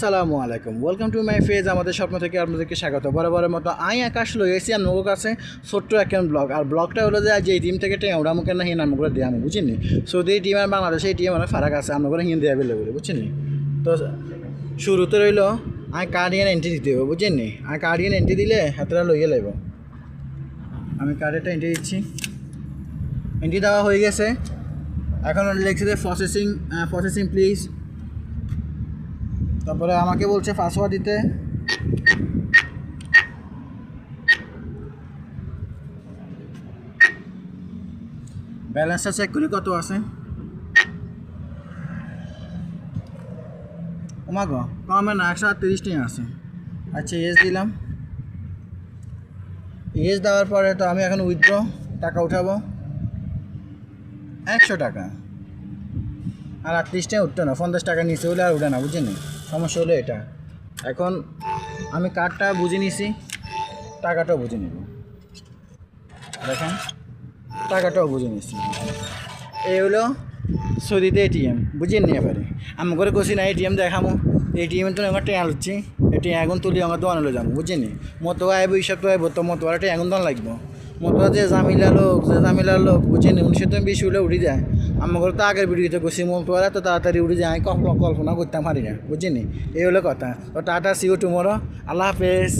আসসালামু আলাইকুম, welcome to my page. আমাদের স্বপ্ন থেকে আপনাদেরকে স্বাগত। বরাবরের মতো আকাশ লই এসেছি আপনার কাছে ছোট্ট একটা ব্লগ। আর ব্লগটা হলো যে যে টিম থেকে ওরা মুখে না হিন আমরা দেওয়া বুঝিনি। সৌদি টিম আর বাংলাদেশে এই টিম অনেক ফারাক আছে, আপনার হিন দেওয়া বেলে বলে বুঝিনি। তো শুরুতে রইল কার্ডিয়ান এন্ট্রি দিতে হবে বুঝিনি। কার্ডিয়ান এন্ট্রি দিলে হাতটা লইয়ে লাগব। আমি কার্ডেরটা এন্ট্রি দিচ্ছি, এন্ট্রি দেওয়া হয়ে গেছে। এখন লিখছে যে প্রসেসিং প্লিজ। তারপরে আমাকে বলছে পাসওয়ার্ড দিতে। ব্যালেন্সটা চেক করি কত আছে। ওমাগো কমে না, 138 টাকা আছে। আচ্ছা ইয়েস দিলাম। ইয়েস দেওয়ার পরে তো আমি এখন উইথড্র টাকা উঠাবো 100 টাকা। আর 38 টাকা উঠতো না, 50 টাকা নিচে হলে আর উঠে না বুঝিনি। সমস্যা হলো এটা। এখন আমি কার্ডটা বুঝে নিছি, টাকাটাও বুঝে নিব। দেখেন টাকাটাও বুঝে নিছি। এই হলো সৌদিতে এটিএম বুঝিয়ে নিয়ে পারে। আমি করে কষি না এটিএম দেখামো। এটিএমের তো আমার টেয়া হচ্ছি, এটি এখন তুলি আমার দোকানে যাবো বুঝিনি। মতো আইব হিসাব তো আইব, তো মতো আর এখন দোকান লাগবো। মতো যে জামিলা লোক বুঝিনি 1920 হলে উঠে যায়। আমার ঘরে তো আগের ভিডিওতে কষি মতো আর এত তাড়াতাড়ি উঠে যায় আমি কল্পনা করতে পারি না বুঝিনি। এই হলো কথা। তো টাটা, সি ইউ টুমরো, আল্লাহ হাফেজ।